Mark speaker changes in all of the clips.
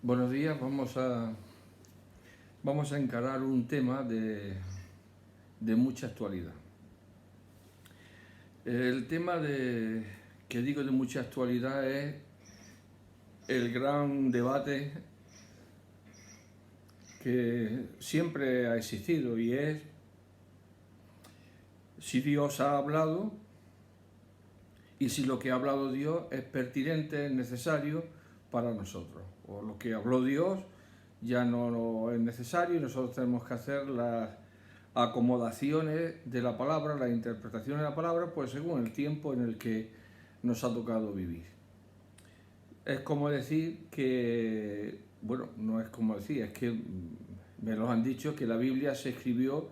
Speaker 1: Buenos días, vamos a encarar un tema de mucha actualidad. El tema que digo de mucha actualidad es el gran debate que siempre ha existido y es si Dios ha hablado y si lo que ha hablado Dios es pertinente, es necesario para nosotros. O lo que habló Dios ya no es necesario y nosotros tenemos que hacer las acomodaciones de la palabra, la interpretación de la palabra, pues según el tiempo en el que nos ha tocado vivir. Es como decir que, bueno, no es como decir, es que me lo han dicho que la Biblia se escribió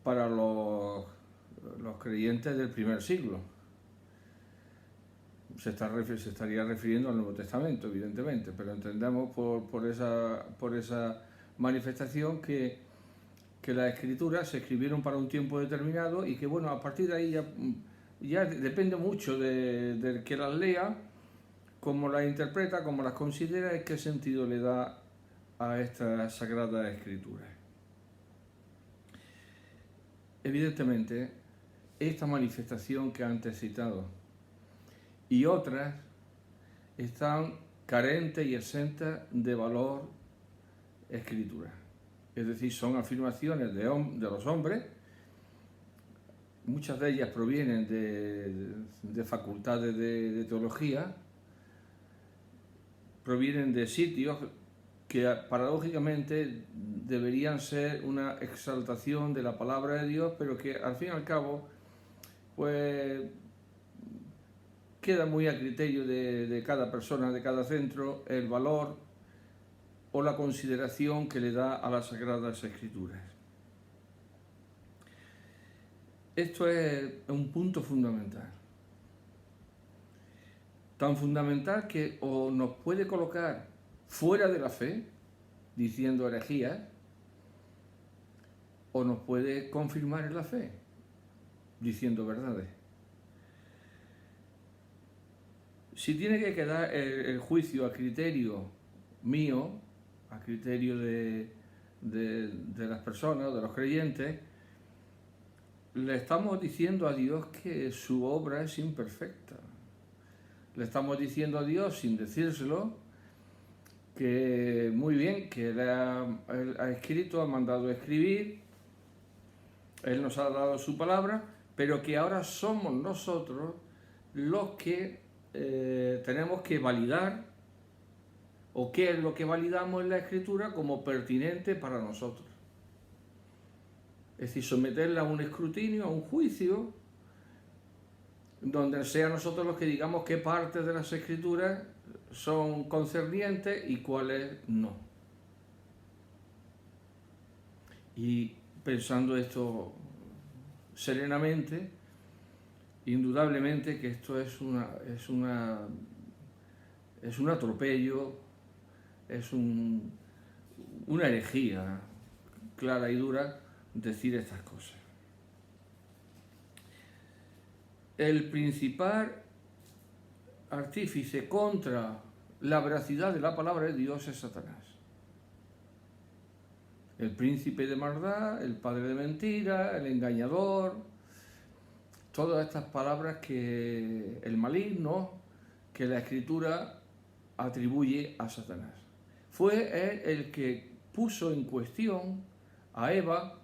Speaker 1: para los creyentes del primer siglo. Se estaría refiriendo al Nuevo Testamento, evidentemente, pero entendemos por esa manifestación que las escrituras se escribieron para un tiempo determinado y que, bueno, a partir de ahí ya depende mucho del que las lea, cómo las interpreta, cómo las considera y qué sentido le da a estas sagradas escrituras. Evidentemente, esta manifestación que antes he citado y otras están carentes y exentas de valor escritura. Es decir, son afirmaciones de los hombres, muchas de ellas provienen de facultades de teología, provienen de sitios que paradójicamente deberían ser una exaltación de la palabra de Dios, pero que al fin y al cabo pues queda muy a criterio de cada persona, de cada centro, el valor o la consideración que le da a las Sagradas Escrituras. Esto es un punto fundamental. Tan fundamental que o nos puede colocar fuera de la fe, diciendo herejías, o nos puede confirmar en la fe, diciendo verdades. Si tiene que quedar el juicio a criterio mío, a criterio de las personas, de los creyentes, le estamos diciendo a Dios que su obra es imperfecta. Le estamos diciendo a Dios, sin decírselo, que muy bien, que Él ha escrito, ha mandado escribir, Él nos ha dado su palabra, pero que ahora somos nosotros los que tenemos que validar, o qué es lo que validamos en la Escritura como pertinente para nosotros. Es decir, someterla a un escrutinio, a un juicio, donde sea nosotros los que digamos qué partes de las Escrituras son concernientes y cuáles no. Y pensando esto serenamente, indudablemente que esto es un atropello, es una herejía clara y dura decir estas cosas. El principal artífice contra la veracidad de la palabra de Dios es Satanás. El príncipe de maldad, el padre de mentira, el engañador, todas estas palabras que el maligno, que la Escritura atribuye a Satanás. Fue él el que puso en cuestión a Eva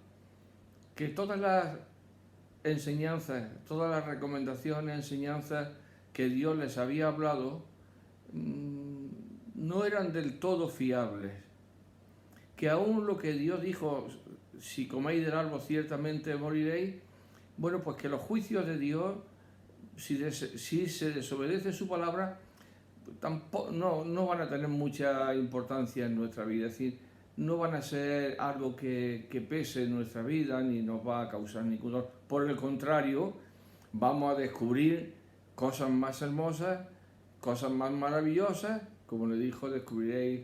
Speaker 1: que todas las enseñanzas, todas las recomendaciones, enseñanzas que Dios les había hablado, no eran del todo fiables. Que aún lo que Dios dijo, si coméis del árbol ciertamente moriréis, bueno, pues que los juicios de Dios, si se desobedece su palabra, tampoco, no van a tener mucha importancia en nuestra vida. Es decir, no van a ser algo que pese en nuestra vida ni nos va a causar ningún dolor. Por el contrario, vamos a descubrir cosas más hermosas, cosas más maravillosas, como le dijo, descubriréis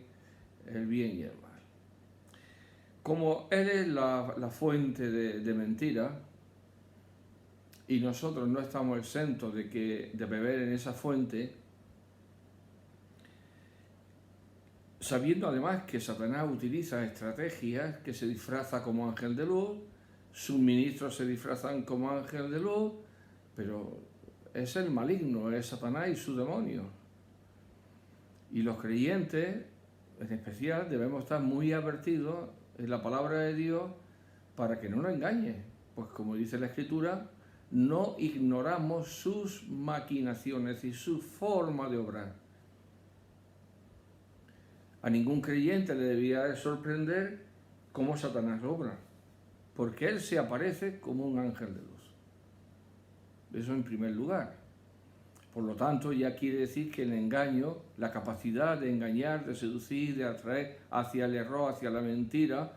Speaker 1: el bien y el mal. Como Él es la fuente de mentira y nosotros no estamos exentos de beber en esa fuente, sabiendo además que Satanás utiliza estrategias, que se disfraza como ángel de luz, sus ministros se disfrazan como ángel de luz, pero es el maligno, es Satanás y su demonio. Y los creyentes, en especial, debemos estar muy advertidos en la palabra de Dios para que no nos engañe. Pues como dice la Escritura, no ignoramos sus maquinaciones y su forma de obrar. A ningún creyente le debía sorprender cómo Satanás obra, porque él se aparece como un ángel de luz. Eso en primer lugar. Por lo tanto, ya quiere decir que el engaño, la capacidad de engañar, de seducir, de atraer hacia el error, hacia la mentira,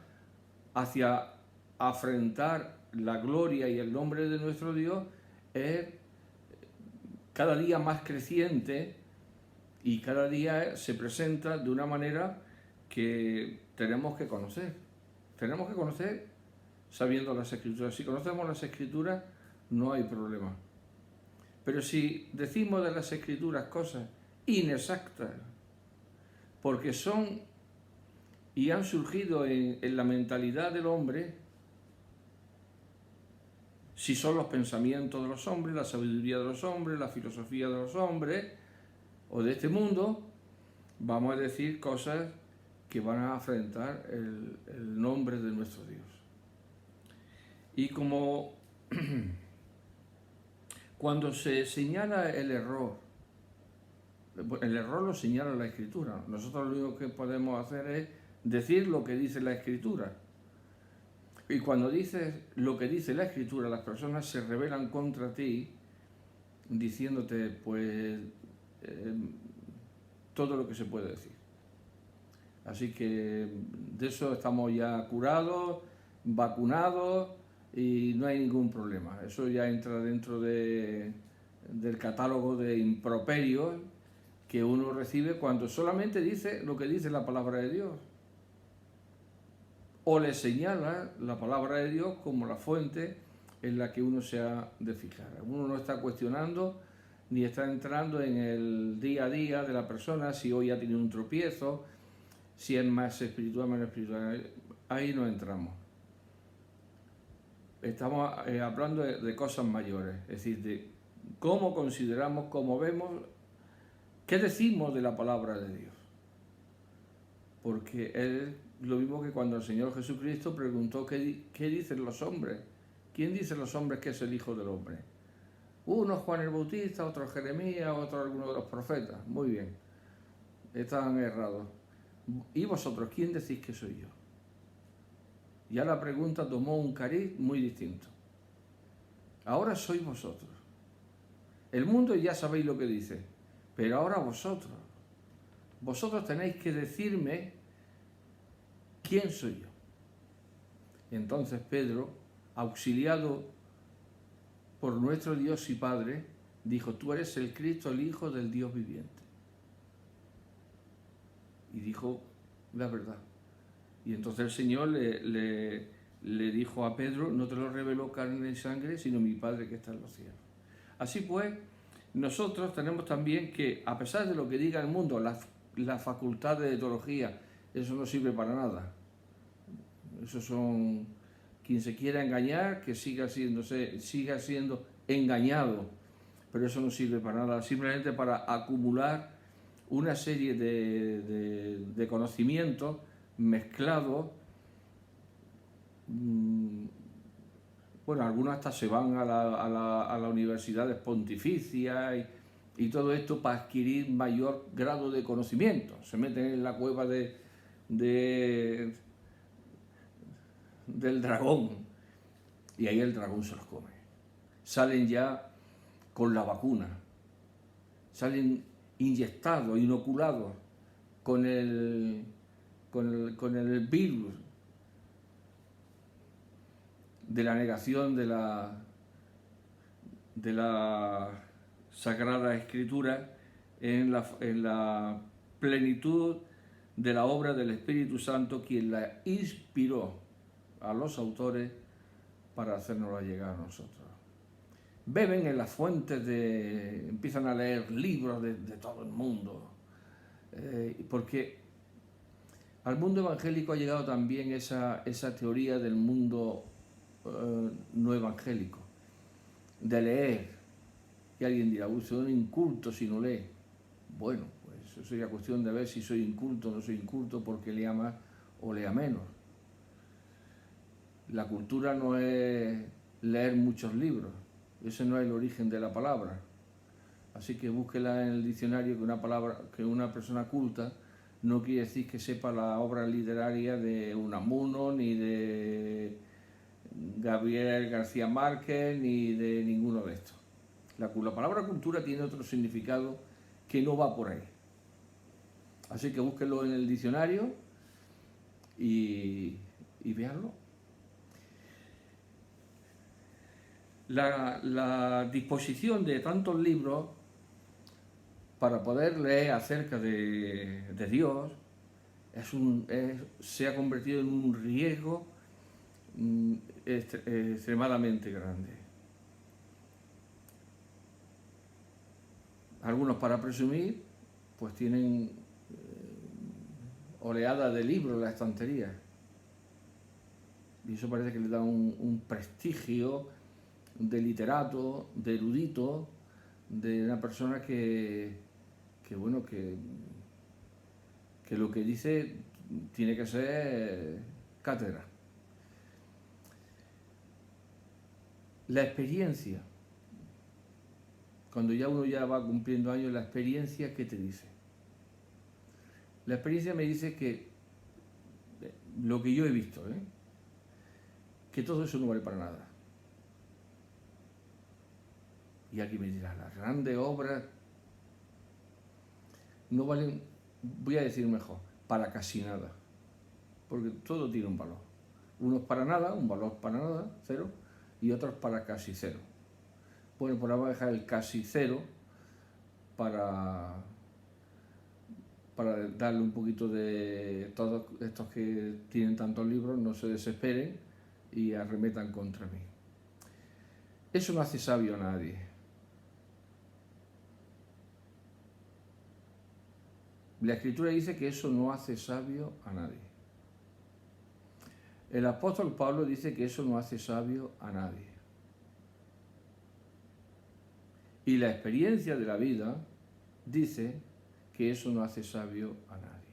Speaker 1: hacia afrentar la gloria y el nombre de nuestro Dios, es cada día más creciente y cada día se presenta de una manera que tenemos que conocer. Tenemos que conocer sabiendo las Escrituras. Si conocemos las Escrituras, no hay problema. Pero si decimos de las Escrituras cosas inexactas, porque son y han surgido en la mentalidad del hombre, si son los pensamientos de los hombres, la sabiduría de los hombres, la filosofía de los hombres, o de este mundo, vamos a decir cosas que van a afrentar el nombre de nuestro Dios. Y como cuando se señala el error lo señala la Escritura. Nosotros lo único que podemos hacer es decir lo que dice la Escritura. Y cuando dices lo que dice la Escritura, las personas se rebelan contra ti diciéndote, pues, todo lo que se puede decir. Así que de eso estamos ya curados, vacunados y no hay ningún problema. Eso ya entra dentro del catálogo de improperios que uno recibe cuando solamente dice lo que dice la palabra de Dios. O le señala la palabra de Dios como la fuente en la que uno se ha de fijar. Uno no está cuestionando ni está entrando en el día a día de la persona, si hoy ha tenido un tropiezo, si es más espiritual, menos espiritual. Ahí no entramos. Estamos hablando de cosas mayores, es decir, de cómo consideramos, cómo vemos, qué decimos de la palabra de Dios. Porque es lo mismo que cuando el Señor Jesucristo preguntó qué dicen los hombres. ¿Quién dice los hombres que es el Hijo del Hombre? Uno Juan el Bautista, otro Jeremías, otro alguno de los profetas. Muy bien, estaban errados. ¿Y vosotros quién decís que soy yo? Ya la pregunta tomó un cariz muy distinto. Ahora sois vosotros. El mundo ya sabéis lo que dice, pero ahora vosotros. Vosotros tenéis que decirme quién soy yo. Entonces Pedro, auxiliado por nuestro Dios y Padre, dijo, tú eres el Cristo, el Hijo del Dios viviente. Y dijo la verdad. Y entonces el Señor le dijo a Pedro, no te lo reveló carne y sangre, sino mi Padre que está en los cielos. Así pues, nosotros tenemos también que, a pesar de lo que diga el mundo, la facultad de teología, eso no sirve para nada. Eso son, quien se quiera engañar, que siga siendo engañado, pero eso no sirve para nada, simplemente para acumular una serie de conocimientos mezclados. Bueno, algunos hasta se van a las universidades pontificias y todo esto para adquirir mayor grado de conocimiento. Se meten en la cueva del dragón y ahí el dragón se los come. Salen ya con la vacuna, salen inyectados, inoculados con el virus de la negación de la Sagrada Escritura en la plenitud de la obra del Espíritu Santo, quien la inspiró a los autores para hacérnosla llegar a nosotros. Beben en las fuentes empiezan a leer libros de todo el mundo, porque Al mundo evangélico ha llegado también esa teoría del mundo no evangélico, de leer. Y alguien dirá, soy un inculto si no lee. Bueno, pues eso sería cuestión de ver si soy inculto o no soy inculto porque lea más o lea menos. La cultura no es leer muchos libros, ese no es el origen de la palabra. Así que búsquela en el diccionario, que una persona culta no quiere decir que sepa la obra literaria de Unamuno, ni de Gabriel García Márquez, ni de ninguno de estos. La palabra cultura tiene otro significado que no va por ahí. Así que búsquelo en el diccionario y véanlo. La disposición de tantos libros para poder leer acerca de Dios se ha convertido en un riesgo extremadamente grande. Algunos, para presumir, pues tienen oleadas de libros en la estantería. Y eso parece que le da un prestigio de literato, de erudito, de una persona que lo que dice tiene que ser cátedra. La experiencia, cuando ya uno ya va cumpliendo años, la experiencia, ¿qué te dice? La experiencia me dice que lo que yo he visto, que todo eso no vale para nada. Y aquí me dirás, las grandes obras no valen, voy a decir mejor, para casi nada. Porque todo tiene un valor. Unos para nada, un valor para nada, cero, y otros para casi cero. Bueno, pues vamos a dejar el casi cero para darle un poquito de todos estos que tienen tantos libros, no se desesperen y arremetan contra mí. Eso no hace sabio a nadie. La Escritura dice que eso no hace sabio a nadie. El apóstol Pablo dice que eso no hace sabio a nadie. Y la experiencia de la vida dice que eso no hace sabio a nadie.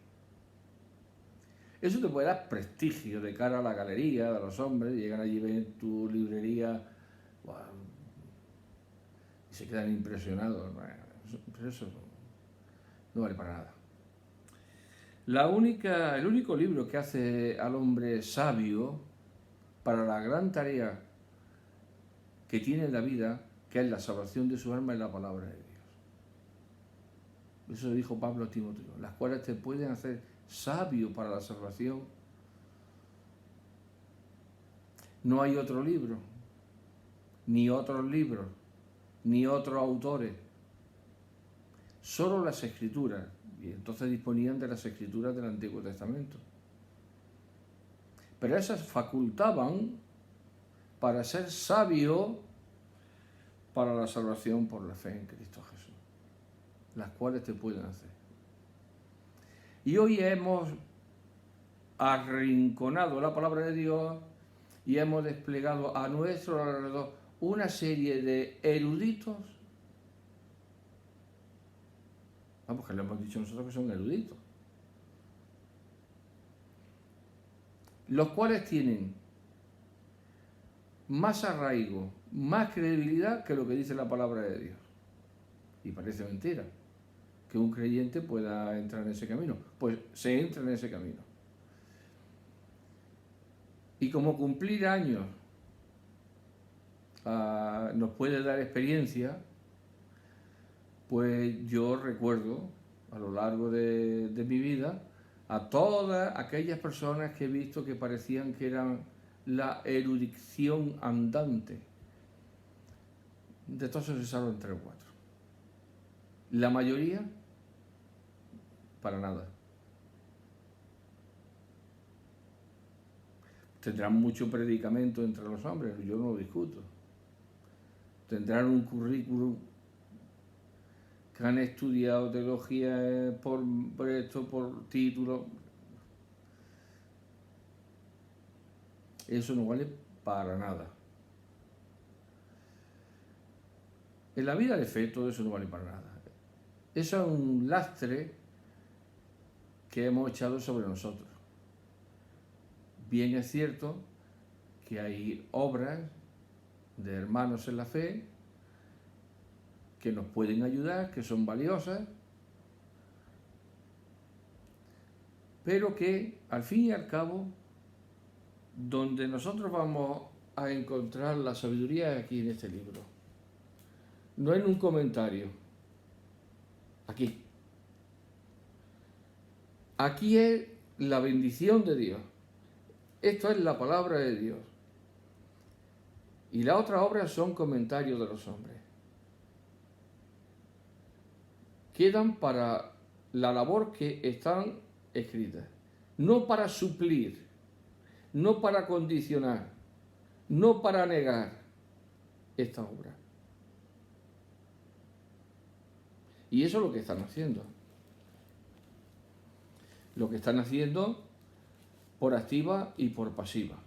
Speaker 1: Eso te puede dar prestigio de cara a la galería de los hombres, llegan allí, ven tu librería, wow, y se quedan impresionados. Pero eso no vale para nada. El único libro que hace al hombre sabio para la gran tarea que tiene en la vida, que es la salvación de su alma, es la palabra de Dios. Eso lo dijo Pablo a Timoteo, las cuales te pueden hacer sabio para la salvación. No hay otro libro, ni otros libros, ni otros autores, solo las Escrituras. Y entonces disponían de las Escrituras del Antiguo Testamento. Pero esas facultaban para ser sabio para la salvación por la fe en Cristo Jesús, las cuales te pueden hacer. Y hoy hemos arrinconado la palabra de Dios y hemos desplegado a nuestro alrededor una serie de eruditos. Vamos, que le hemos dicho nosotros que son eruditos, los cuales tienen más arraigo, más credibilidad que lo que dice la palabra de Dios. Y parece mentira que un creyente pueda entrar en ese camino. Pues se entra en ese camino. Y como cumplir años nos puede dar experiencia, pues yo recuerdo a lo largo de mi vida a todas aquellas personas que he visto que parecían que eran la erudición andante. De todos se salvan 3 o 4. La mayoría, para nada. Tendrán mucho predicamento entre los hombres, yo no lo discuto. Tendrán un currículum, que han estudiado teología por esto, por título. Eso no vale para nada. En la vida de fe todo eso no vale para nada. Eso es un lastre que hemos echado sobre nosotros. Bien es cierto que hay obras de hermanos en la fe que nos pueden ayudar, que son valiosas, pero que al fin y al cabo, donde nosotros vamos a encontrar la sabiduría es aquí en este libro. No en un comentario. Aquí. Aquí es la bendición de Dios. Esto es la palabra de Dios. Y las otras obras son comentarios de los hombres. Quedan para la labor que están escritas. No para suplir, no para condicionar, no para negar esta obra. Y eso es lo que están haciendo. Lo que están haciendo por activa y por pasiva.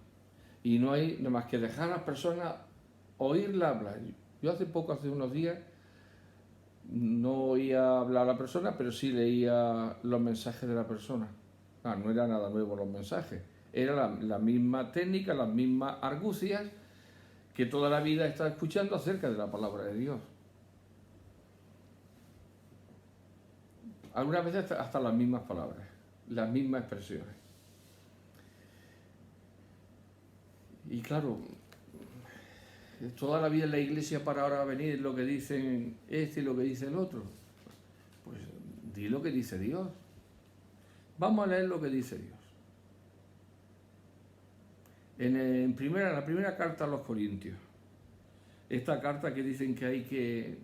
Speaker 1: Y no hay nada más que dejar a las personas oírla hablar. Yo hace unos días, no oía hablar a la persona, pero sí leía los mensajes de la persona. No era nada nuevo los mensajes. Era la misma técnica, las mismas argucias que toda la vida está escuchando acerca de la palabra de Dios. Algunas veces hasta las mismas palabras, las mismas expresiones. Y claro, toda la vida en la iglesia para ahora venir lo que dicen este y lo que dice el otro. Pues di lo que dice Dios. Vamos a leer lo que dice Dios. En la primera carta a los Corintios, esta carta que dicen que hay que,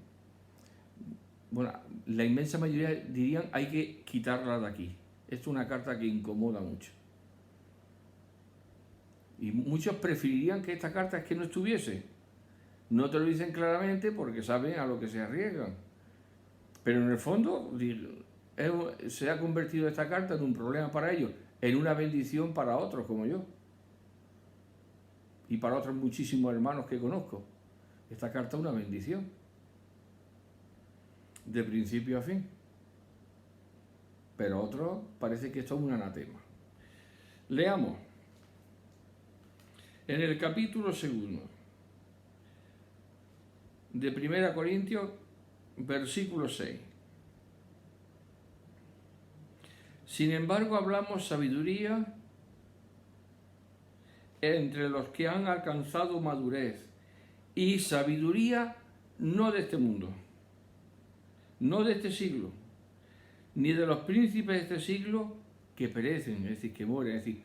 Speaker 1: bueno, la inmensa mayoría dirían hay que quitarla de aquí. Esto es una carta que incomoda mucho. Y muchos preferirían que esta carta es que no estuviese. No te lo dicen claramente porque saben a lo que se arriesgan. Pero en el fondo se ha convertido esta carta en un problema para ellos, en una bendición para otros como yo. Y para otros muchísimos hermanos que conozco. Esta carta es una bendición. De principio a fin. Pero a otros parece que esto es un anatema. Leamos. En el capítulo 2 de 1 Corintios, versículo 6. Sin embargo, hablamos sabiduría entre los que han alcanzado madurez, y sabiduría no de este mundo, no de este siglo, ni de los príncipes de este siglo que perecen, es decir, que mueren. Es decir,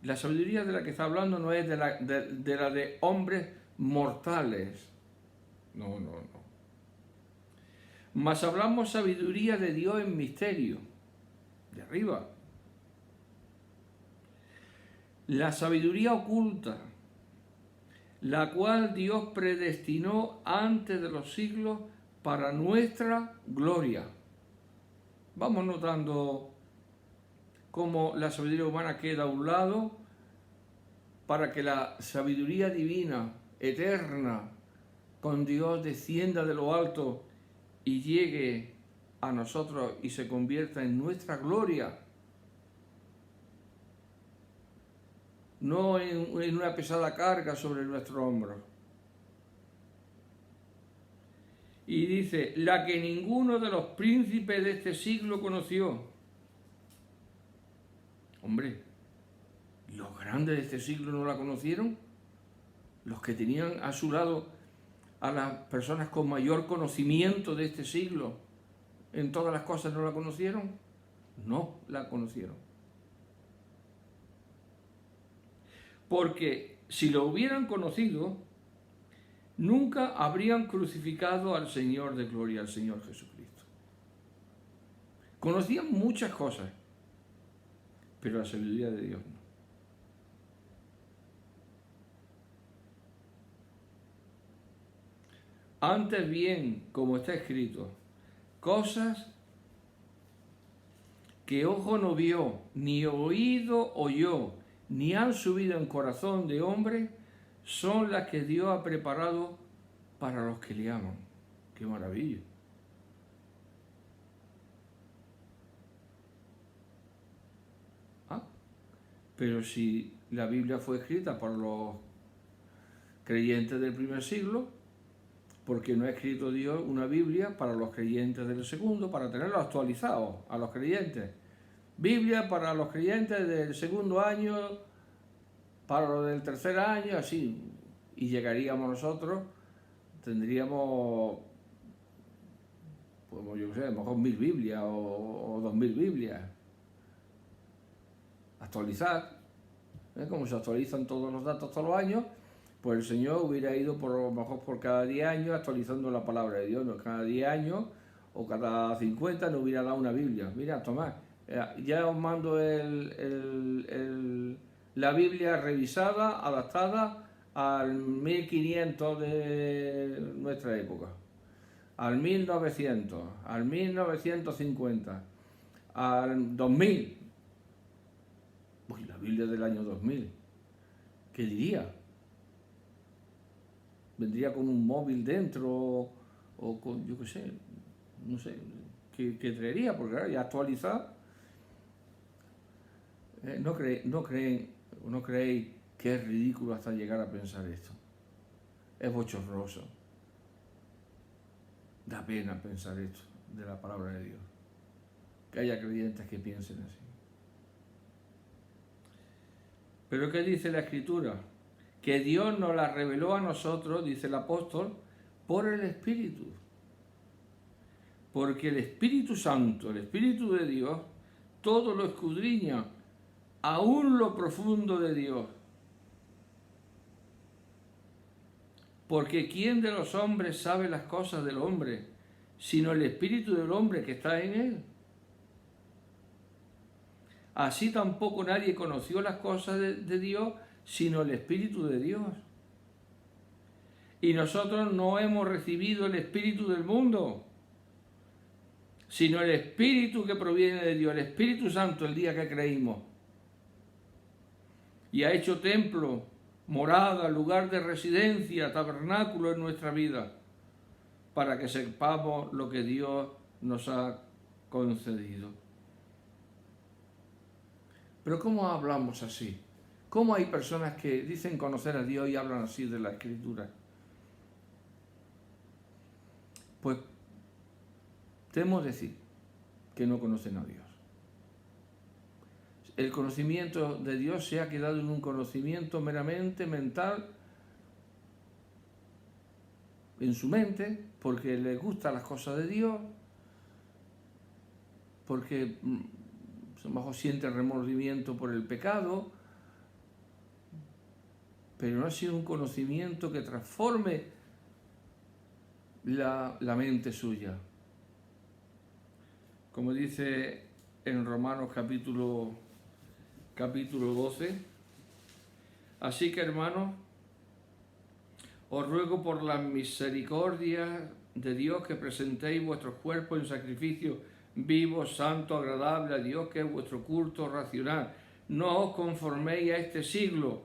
Speaker 1: la sabiduría de la que está hablando no es de la de hombres mortales. No. Mas hablamos sabiduría de Dios en misterio, de arriba. La sabiduría oculta, la cual Dios predestinó antes de los siglos para nuestra gloria. Vamos notando cómo la sabiduría humana queda a un lado para que la sabiduría divina, eterna, con Dios descienda de lo alto y llegue a nosotros y se convierta en nuestra gloria. No en una pesada carga sobre nuestro hombro. Y dice, la que ninguno de los príncipes de este siglo conoció. Hombre, ¿los grandes de este siglo no la conocieron? ¿Los que tenían a su lado a las personas con mayor conocimiento de este siglo en todas las cosas no la conocieron? No la conocieron. Porque si lo hubieran conocido, nunca habrían crucificado al Señor de gloria, al Señor Jesucristo. Conocían muchas cosas, pero la sabiduría de Dios no. Antes bien, como está escrito, cosas que ojo no vio, ni oído oyó, ni han subido en corazón de hombre, son las que Dios ha preparado para los que le aman. ¡Qué maravilla! Ah, pero si la Biblia fue escrita por los creyentes del primer siglo, ¿por qué no ha escrito Dios una Biblia para los creyentes del segundo, para tenerlo actualizado a los creyentes? Biblia para los creyentes del segundo año, para los del tercer año, así. Y llegaríamos nosotros, tendríamos, pues yo qué sé, a lo mejor 1000 Biblias o 2000 Biblias. Actualizar, como se actualizan todos los datos todos los años, pues el Señor hubiera ido por lo mejor por cada 10 años actualizando la palabra de Dios, no cada 10 años o cada 50 nos hubiera dado una Biblia. Mira, Tomás, ya os mando la Biblia revisada, adaptada al 1500 de nuestra época, al 1900, al 1950, al 2000. Uy, la Biblia del año 2000, ¿qué diría? ¿Vendría con un móvil dentro o con, yo qué sé, no sé, qué traería? Porque claro, ya actualizada. ¿No creéis que es ridículo hasta llegar a pensar esto? Es bochornoso. Da pena pensar esto de la palabra de Dios. Que haya creyentes que piensen así. ¿Pero qué dice la Escritura? Que Dios nos la reveló a nosotros, dice el apóstol, por el Espíritu. Porque el Espíritu Santo, el Espíritu de Dios, todo lo escudriña, aún lo profundo de Dios. Porque ¿quién de los hombres sabe las cosas del hombre, sino el Espíritu del hombre que está en él? Así tampoco nadie conoció las cosas de Dios, sino el Espíritu de Dios. Y nosotros no hemos recibido el Espíritu del mundo, sino el Espíritu que proviene de Dios, el Espíritu Santo, el día que creímos. Y ha hecho templo, morada, lugar de residencia, tabernáculo en nuestra vida, para que sepamos lo que Dios nos ha concedido. Pero ¿cómo hablamos así? ¿Cómo hay personas que dicen conocer a Dios y hablan así de la Escritura? Pues temo decir que no conocen a Dios. El conocimiento de Dios se ha quedado en un conocimiento meramente mental, en su mente, porque les gustan las cosas de Dios, porque a lo mejor sienten remordimiento por el pecado, pero no ha sido un conocimiento que transforme la mente suya. Como dice en Romanos capítulo 12, así que hermanos, os ruego por la misericordia de Dios que presentéis vuestros cuerpos en sacrificio vivo, santo, agradable a Dios, que es vuestro culto racional. No os conforméis a este siglo,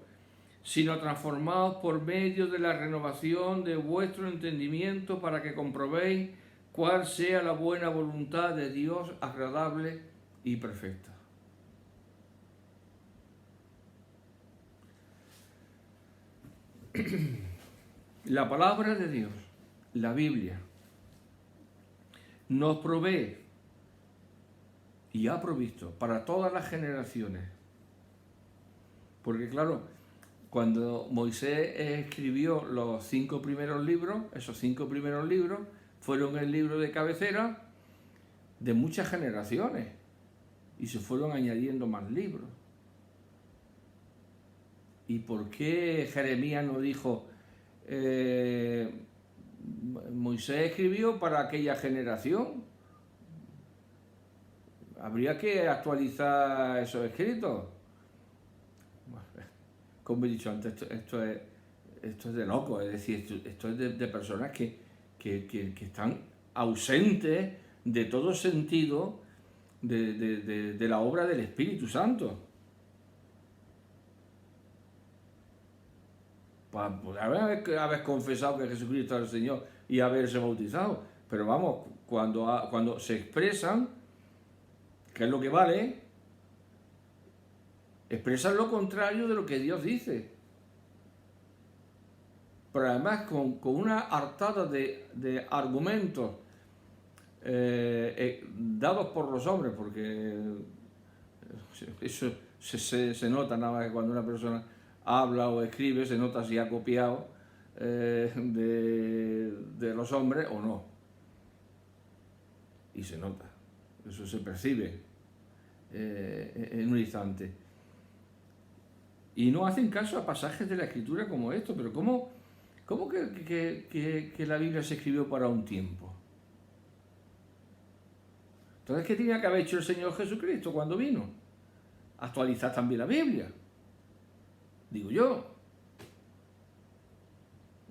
Speaker 1: sino transformaos por medio de la renovación de vuestro entendimiento para que comprobéis cuál sea la buena voluntad de Dios, agradable y perfecta. La palabra de Dios, la Biblia, nos provee y ha provisto para todas las generaciones. Porque claro, cuando Moisés escribió los 5 primeros libros, esos 5 primeros libros fueron el libro de cabecera de muchas generaciones y se fueron añadiendo más libros. ¿Y por qué Jeremías no dijo, Moisés escribió para aquella generación? Habría que actualizar esos escritos. Como he dicho antes, esto es de locos, es decir, esto es de personas que están ausentes de todo sentido de la obra del Espíritu Santo. Pues haber confesado que Jesucristo es el Señor y haberse bautizado. Pero vamos, cuando se expresan, que es lo que vale, expresan lo contrario de lo que Dios dice. Pero además con una hartada de argumentos dados por los hombres, porque eso se nota nada más que cuando una persona habla o escribe, se nota si ha copiado de los hombres o no. Y se nota, eso se percibe en un instante. Y no hacen caso a pasajes de la Escritura como esto, pero ¿cómo que la Biblia se escribió para un tiempo? Entonces, ¿qué tenía que haber hecho el Señor Jesucristo cuando vino? Actualizar también la Biblia, digo yo.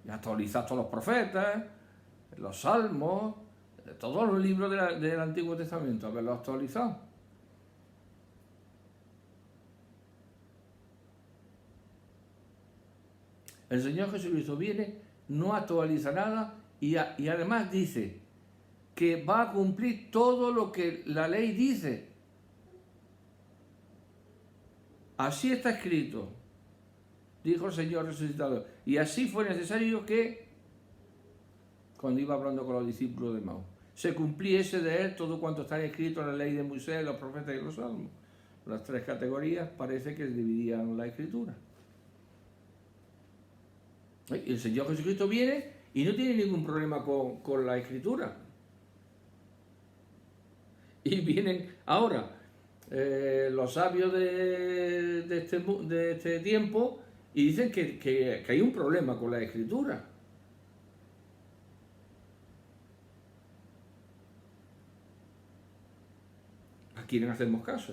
Speaker 1: Y actualizar todos los profetas, los salmos, todos los libros del Antiguo Testamento, haberlos actualizado. El Señor Jesucristo viene, no actualiza nada y además dice que va a cumplir todo lo que la ley dice. Así está escrito, dijo el Señor resucitado. Y así fue necesario que, cuando iba hablando con los discípulos de Maús, se cumpliese de él todo cuanto está escrito en la ley de Moisés, los profetas y los salmos. Las tres categorías parece que dividían la Escritura. Y el Señor Jesucristo viene y no tiene ningún problema con la Escritura. Y vienen ahora los sabios de este tiempo y dicen que hay un problema con la Escritura. ¿A quién hacemos caso?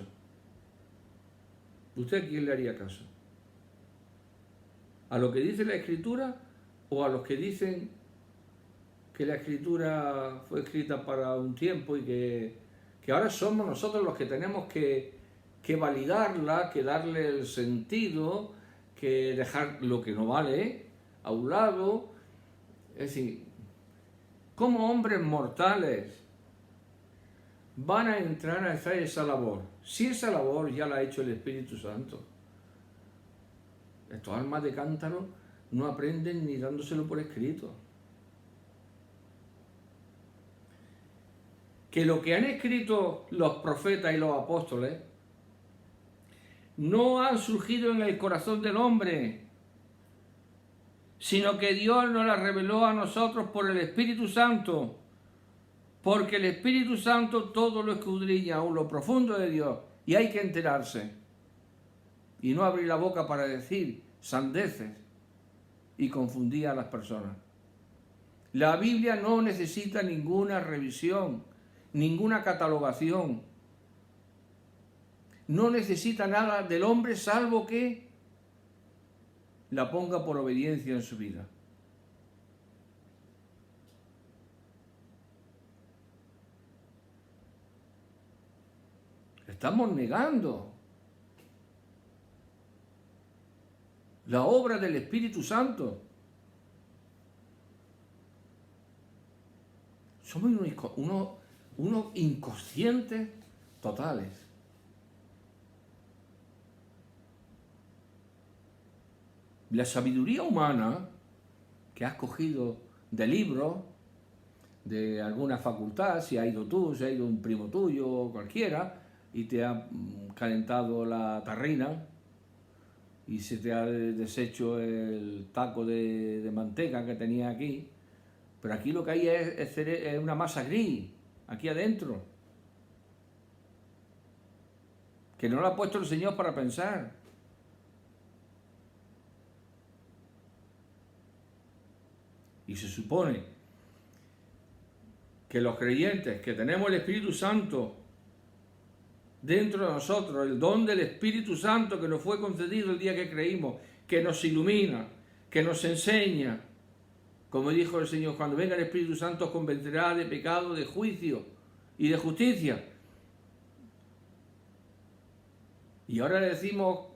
Speaker 1: ¿Usted a quién le haría caso? ¿A lo que dice la Escritura o a los que dicen que la Escritura fue escrita para un tiempo y que ahora somos nosotros los que tenemos que validarla, que darle el sentido, que dejar lo que no vale a un lado? Es decir, ¿cómo hombres mortales van a entrar a hacer esa labor? Si esa labor ya la ha hecho el Espíritu Santo. Estos almas de cántaro no aprenden ni dándoselo por escrito. Que lo que han escrito los profetas y los apóstoles no han surgido en el corazón del hombre, sino que Dios nos las reveló a nosotros por el Espíritu Santo, porque el Espíritu Santo todo lo escudriña aún lo profundo de Dios, y hay que enterarse y no abrir la boca para decir sandeces y confundir a las personas. La Biblia no necesita ninguna revisión, ninguna catalogación. No necesita nada del hombre salvo que la ponga por obediencia en su vida. Estamos negando la obra del Espíritu Santo. Somos unos inconscientes totales. La sabiduría humana que has cogido de libros, de alguna facultad, si ha ido tú, si ha ido un primo tuyo o cualquiera, y te ha calentado la tarrina y se te ha deshecho el taco de manteca que tenía aquí, pero aquí lo que hay es una masa gris, aquí adentro, que no la ha puesto el Señor para pensar. Y se supone que los creyentes que tenemos el Espíritu Santo dentro de nosotros, el don del Espíritu Santo que nos fue concedido el día que creímos, que nos ilumina, que nos enseña, como dijo el Señor, cuando venga el Espíritu Santo os convencerá de pecado, de juicio y de justicia. Y ahora le decimos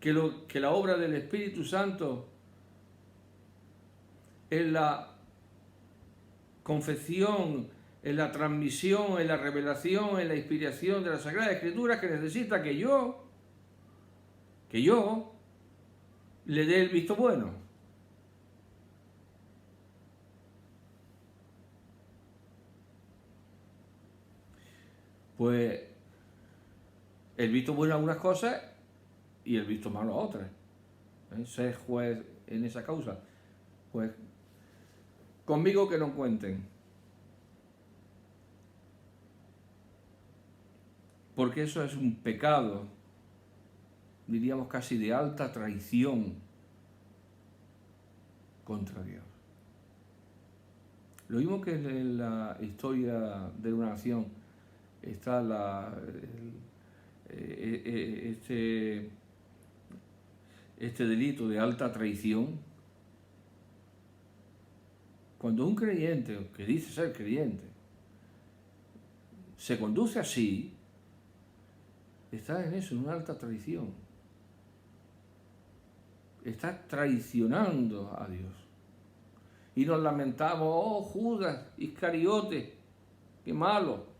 Speaker 1: que la obra del Espíritu Santo en la confección, en la transmisión, en la revelación, en la inspiración de la Sagrada Escritura, que necesita que yo le dé el visto bueno. Pues el visto bueno a unas cosas y el visto malo a otras. Ser juez en esa causa. Pues conmigo que no cuenten. Porque eso es un pecado, diríamos casi de alta traición contra Dios. Lo mismo que en la historia de una nación está este delito de alta traición. Cuando un creyente, que dice ser creyente, se conduce así, está en eso, en una alta traición. Está traicionando a Dios. Y nos lamentamos, oh Judas Iscariote, qué malo.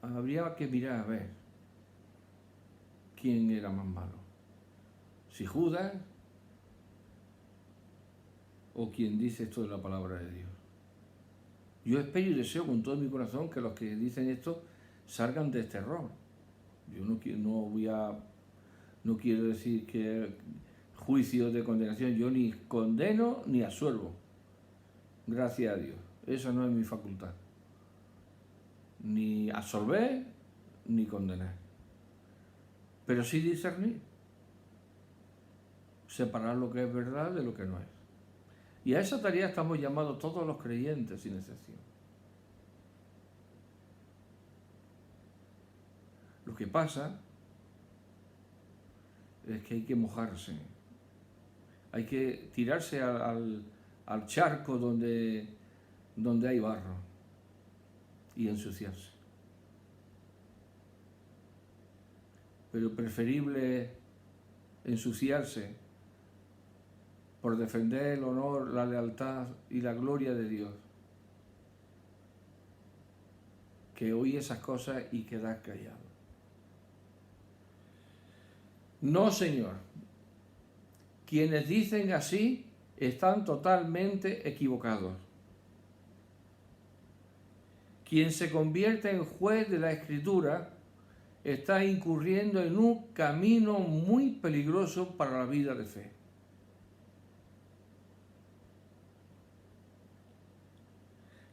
Speaker 1: Habría que mirar a ver quién era más malo. Si Judas o quien dice esto de la palabra de Dios. Yo espero y deseo con todo mi corazón que los que dicen esto salgan de este error. Yo no quiero decir que juicio de condenación, yo ni condeno ni absuelvo. Gracias a Dios. Esa no es mi facultad. Ni absolver ni condenar. Pero sí discernir. Separar lo que es verdad de lo que no es. Y a esa tarea estamos llamados todos los creyentes, sin excepción. Lo que pasa es que hay que mojarse. Hay que tirarse al charco donde hay barro y ensuciarse. Pero preferible ensuciarse por defender el honor, la lealtad y la gloria de Dios, que oír esas cosas y quedar callado. No, Señor. Quienes dicen así están totalmente equivocados. Quien se convierte en juez de la Escritura está incurriendo en un camino muy peligroso para la vida de fe.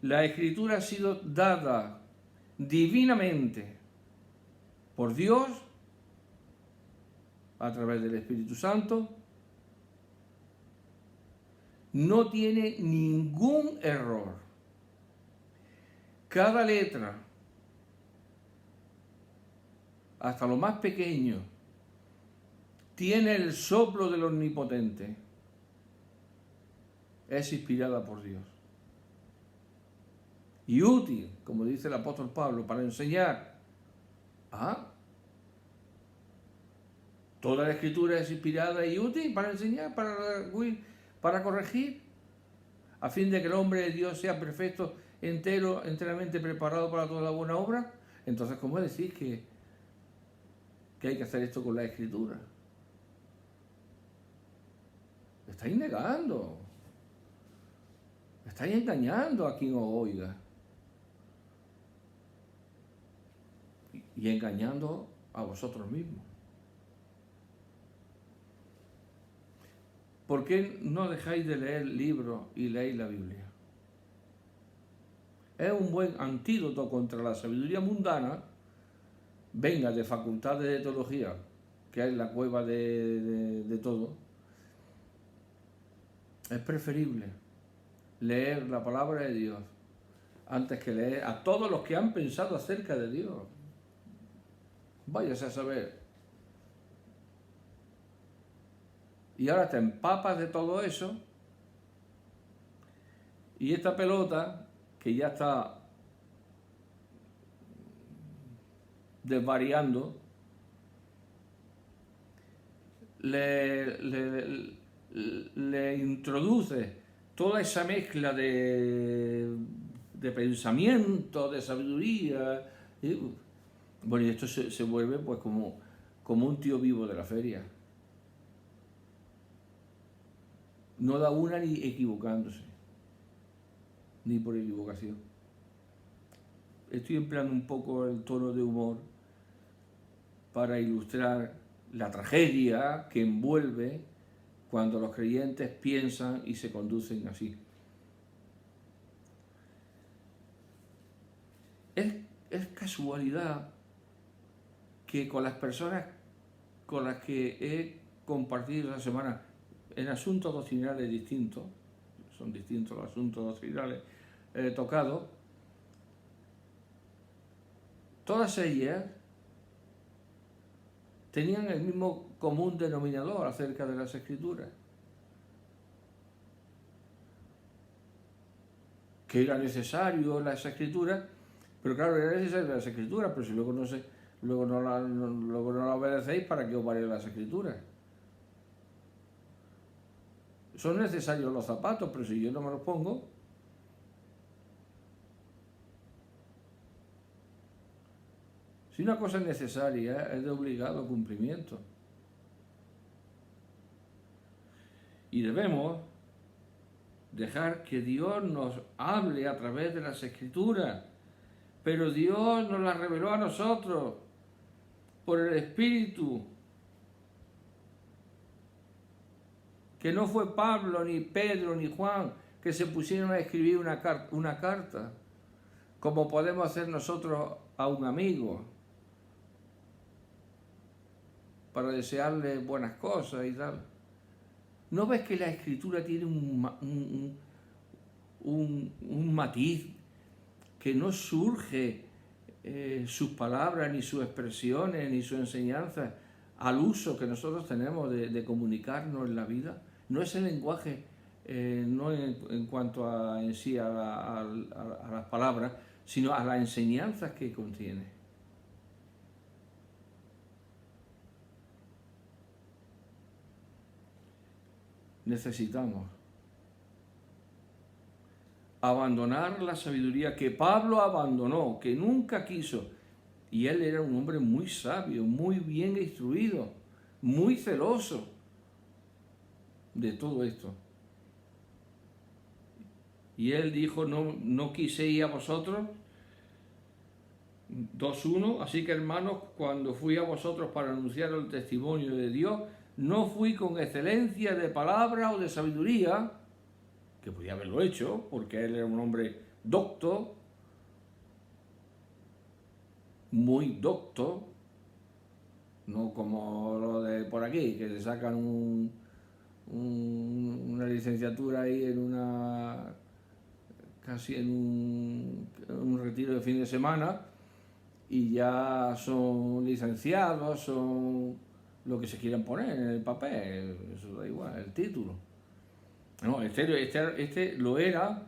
Speaker 1: La Escritura ha sido dada divinamente por Dios a través del Espíritu Santo. No tiene ningún error. Cada letra, hasta lo más pequeño, tiene el soplo del Omnipotente. Es inspirada por Dios. Y útil, como dice el apóstol Pablo, para enseñar. Toda la Escritura es inspirada y útil para enseñar, para corregir, a fin de que el hombre de Dios sea perfecto, entero, enteramente preparado para toda la buena obra. Entonces, ¿cómo decir que hay que hacer esto con la Escritura? Estáis negando. Estáis engañando a quien os oiga. Y engañando a vosotros mismos. ¿Por qué no dejáis de leer libros y leéis la Biblia? Es un buen antídoto contra la sabiduría mundana, venga de facultades de teología, que es la cueva de todo. Es preferible leer la palabra de Dios antes que leer a todos los que han pensado acerca de Dios. Váyase a saber. Y ahora te empapas de todo eso y esta pelota que ya está desvariando, le introduce toda esa mezcla de pensamiento, de sabiduría. Bueno, y esto se vuelve pues como un tío vivo de la feria. No da una ni equivocándose, ni por equivocación. Estoy empleando un poco el tono de humor para ilustrar la tragedia que envuelve cuando los creyentes piensan y se conducen así. Es casualidad que con las personas con las que he compartido esta semana en asuntos doctrinales distintos, son distintos los asuntos doctrinales tocados, todas ellas tenían el mismo común denominador acerca de las Escrituras, que era necesario las Escrituras, pero claro, era necesario las Escrituras, pero si luego no la obedecéis, ¿para qué os valen las Escrituras? Son necesarios los zapatos, pero si yo no me los pongo, si una cosa es necesaria, es de obligado cumplimiento. Y debemos dejar que Dios nos hable a través de las Escrituras, pero Dios nos las reveló a nosotros por el Espíritu. Que no fue Pablo, ni Pedro, ni Juan que se pusieron a escribir una carta, como podemos hacer nosotros a un amigo, para desearle buenas cosas y tal. ¿No ves que la Escritura tiene un matiz que no surge sus palabras, ni sus expresiones, ni sus enseñanzas al uso que nosotros tenemos de comunicarnos en la vida? No es el lenguaje, no en cuanto a en sí a las palabras, sino a las enseñanzas que contiene. Necesitamos abandonar la sabiduría que Pablo abandonó, que nunca quiso. Y él era un hombre muy sabio, muy bien instruido, muy celoso de todo esto. Y él dijo, no quise ir a vosotros, 2:1, así que hermanos, cuando fui a vosotros para anunciar el testimonio de Dios, no fui con excelencia de palabra o de sabiduría, que podía haberlo hecho, porque él era un hombre docto, muy docto, no como lo de por aquí, que le sacan una licenciatura ahí casi en un retiro de fin de semana, y ya son licenciados, son lo que se quieran poner en el papel, eso da igual, el título. No, este lo era,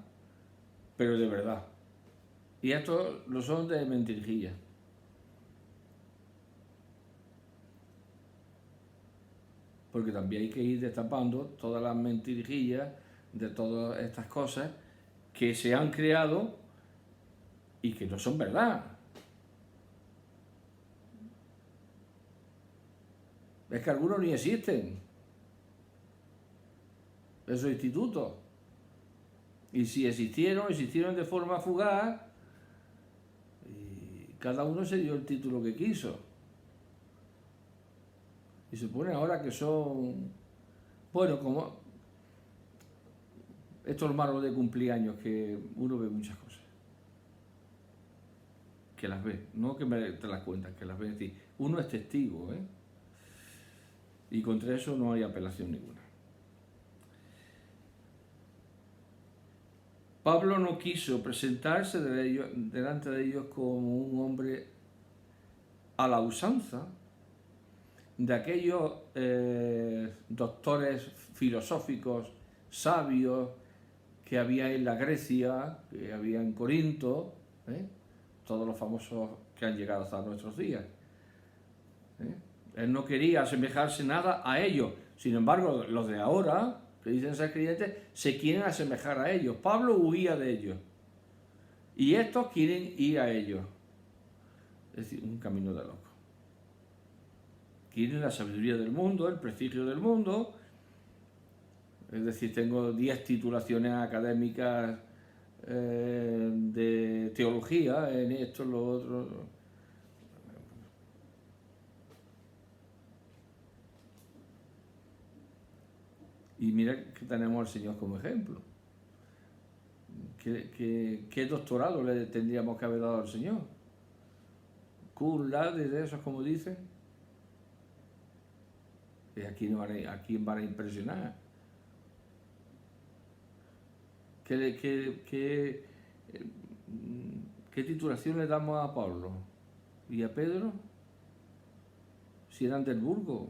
Speaker 1: pero de verdad. Y estos lo son de mentirijilla. Porque también hay que ir destapando todas las mentirijillas de todas estas cosas que se han creado y que no son verdad. Es que algunos ni existen, esos institutos. Y si existieron de forma fugaz, y cada uno se dio el título que quiso. Y se pone ahora que son, bueno, como estos hermanos de cumpleaños, que uno ve muchas cosas. Que las ve, no que te las cuentan, que las ve. Es decir, uno es testigo, ¿eh? Y contra eso no hay apelación ninguna. Pablo no quiso presentarse delante de ellos como un hombre a la usanza de aquellos doctores filosóficos, sabios, que había en la Grecia, que había en Corinto, todos los famosos que han llegado hasta nuestros días. Él no quería asemejarse nada a ellos. Sin embargo, los de ahora, que dicen ser creyentes, se quieren asemejar a ellos. Pablo huía de ellos. Y estos quieren ir a ellos. Es decir, un camino de loco. Quieren la sabiduría del mundo, el prestigio del mundo. Es decir, tengo 10 titulaciones académicas de teología, en esto, en lo otro. Y mira que tenemos al Señor como ejemplo. ¿Qué doctorado le tendríamos que haber dado al Señor? Cum laude de esos, como dicen. ¿Y a quién van a impresionar? ¿Qué titulación le damos a Pablo y a Pedro? Si eran del Burgo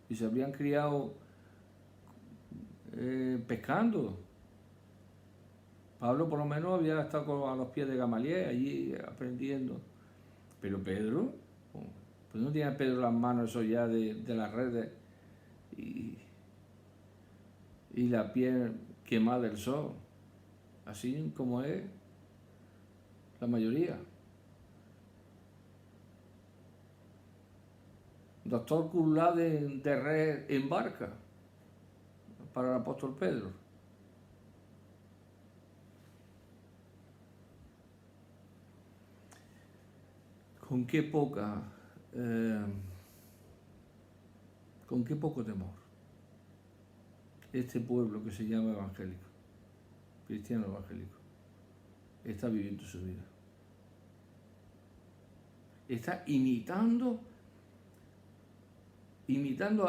Speaker 1: y se habrían criado pescando. Pablo por lo menos había estado a los pies de Gamaliel allí aprendiendo. Pero Pedro, pues no tiene Pedro las manos eso ya de las redes y la piel quemada del sol, así como es la mayoría. Doctor Curlá de red en barca para el apóstol Pedro. Con qué poco temor este pueblo que se llama evangélico, cristiano evangélico, está viviendo su vida. Está imitando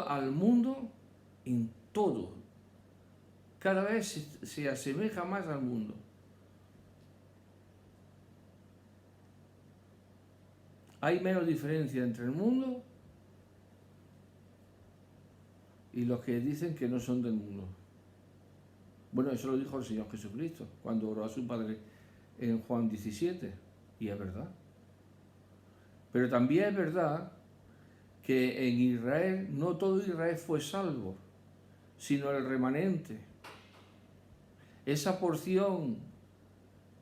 Speaker 1: al mundo en todo. Cada vez se asemeja más al mundo. Hay menos diferencia entre el mundo y los que dicen que no son del mundo. Bueno, eso lo dijo el Señor Jesucristo cuando oró a su Padre en Juan 17, y es verdad. Pero también es verdad que en Israel no todo Israel fue salvo, sino el remanente. Esa porción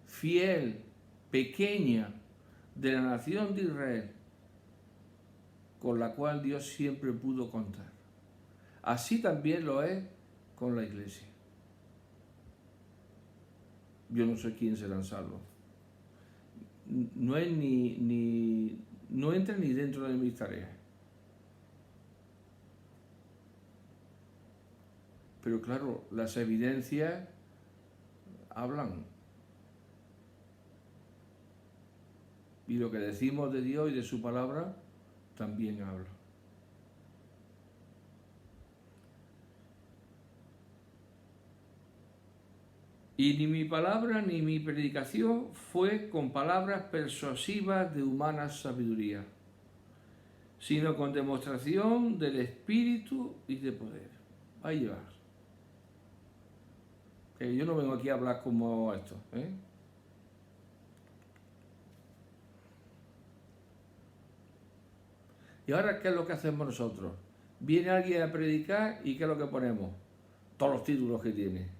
Speaker 1: fiel, pequeña, de la nación de Israel, con la cual Dios siempre pudo contar. Así también lo es con la Iglesia. Yo no sé quién serán salvos. No es no entra ni dentro de mis tareas. Pero claro, las evidencias hablan. Y lo que decimos de Dios y de su palabra también habla. Y ni mi palabra ni mi predicación fue con palabras persuasivas de humana sabiduría, sino con demostración del Espíritu y de poder. Ahí va. Que yo no vengo aquí a hablar como esto, ¿Y ahora qué es lo que hacemos nosotros? Viene alguien a predicar y ¿qué es lo que ponemos? Todos los títulos que tiene.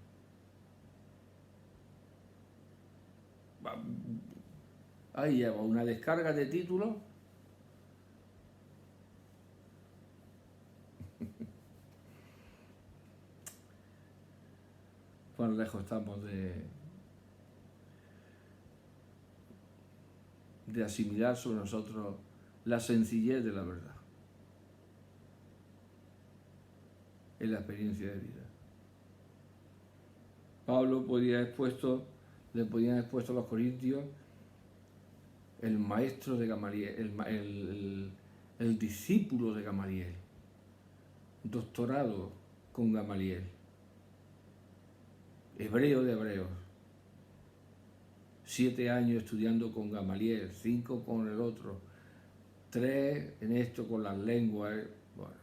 Speaker 1: Ahí lleva una descarga de títulos. Cuán lejos estamos de asimilar sobre nosotros la sencillez de la verdad en la experiencia de vida. Pablo le podían expuesto a los corintios el maestro de Gamaliel, el discípulo de Gamaliel, doctorado con Gamaliel, hebreo de hebreos, 7 años estudiando con Gamaliel, 5 con el otro, 3 en esto con las lenguas. Bueno,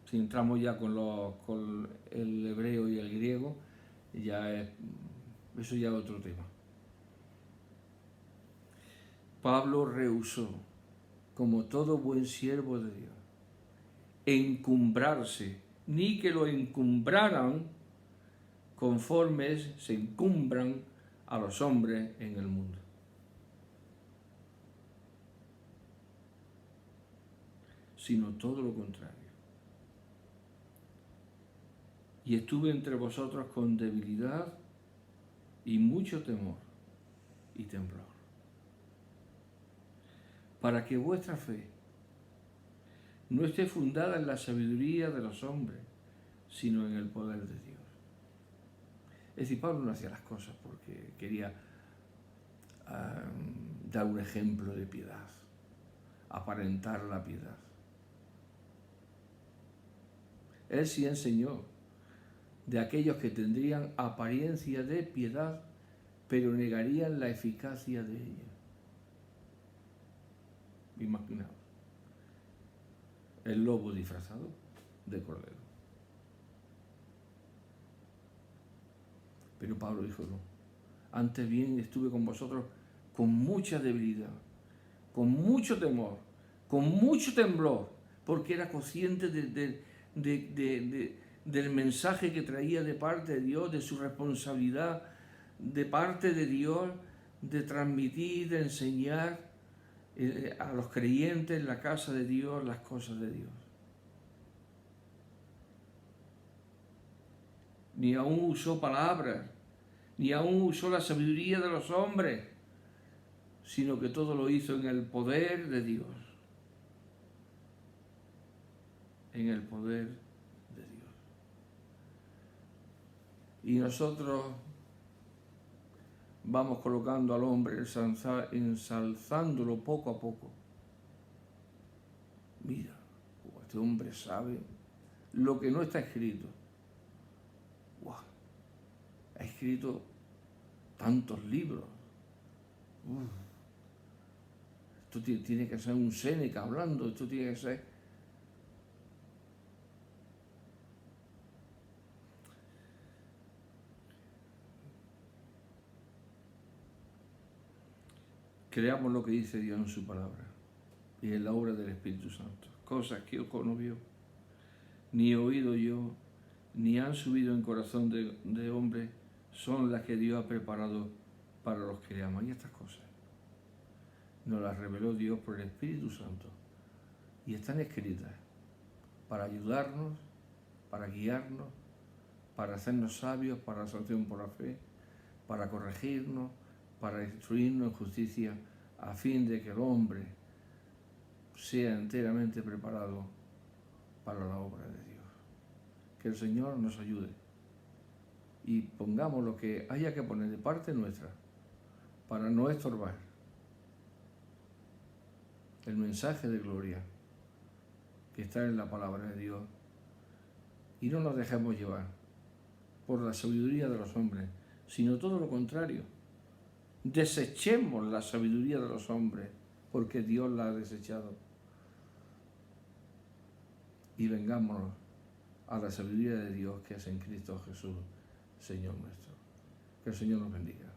Speaker 1: Si entramos ya con el hebreo y el griego, eso ya es otro tema. Pablo rehusó, como todo buen siervo de Dios, encumbrarse, ni que lo encumbraran conforme se encumbran a los hombres en el mundo. Sino todo lo contrario. Y estuve entre vosotros con debilidad y mucho temor y temblor, para que vuestra fe no esté fundada en la sabiduría de los hombres, sino en el poder de Dios. Es decir, Pablo no hacía las cosas porque quería dar un ejemplo de piedad, aparentar la piedad. Él sí enseñó de aquellos que tendrían apariencia de piedad, pero negarían la eficacia de ella. Imaginaos, el lobo disfrazado de cordero. Pero Pablo dijo no. Antes bien estuve con vosotros con mucha debilidad, con mucho temor, con mucho temblor, porque era consciente del mensaje que traía de parte de Dios, de su responsabilidad de parte de Dios, de transmitir, de enseñar a los creyentes en la casa de Dios las cosas de Dios. Ni aún usó palabras, ni aún usó la sabiduría de los hombres, sino que todo lo hizo en el poder de Dios. En el poder de Dios. Y nosotros vamos colocando al hombre, ensalzándolo poco a poco. Mira, este hombre sabe lo que no está escrito. ¡Wow! Ha escrito tantos libros. Esto tiene que ser un Séneca hablando, esto tiene que ser... Creamos lo que dice Dios en su palabra y en la obra del Espíritu Santo. Cosas que ojo no vio, ni he oído yo, ni han subido en corazón de hombre, son las que Dios ha preparado para los que le aman. Y estas cosas nos las reveló Dios por el Espíritu Santo. Y están escritas para ayudarnos, para guiarnos, para hacernos sabios, para la salvación por la fe, para corregirnos, para instruirnos en justicia, a fin de que el hombre sea enteramente preparado para la obra de Dios. Que el Señor nos ayude y pongamos lo que haya que poner de parte nuestra para no estorbar el mensaje de gloria que está en la palabra de Dios, y no nos dejemos llevar por la sabiduría de los hombres, sino todo lo contrario. Desechemos la sabiduría de los hombres porque Dios la ha desechado, y vengámonos a la sabiduría de Dios que es en Cristo Jesús, Señor nuestro. Que el Señor nos bendiga.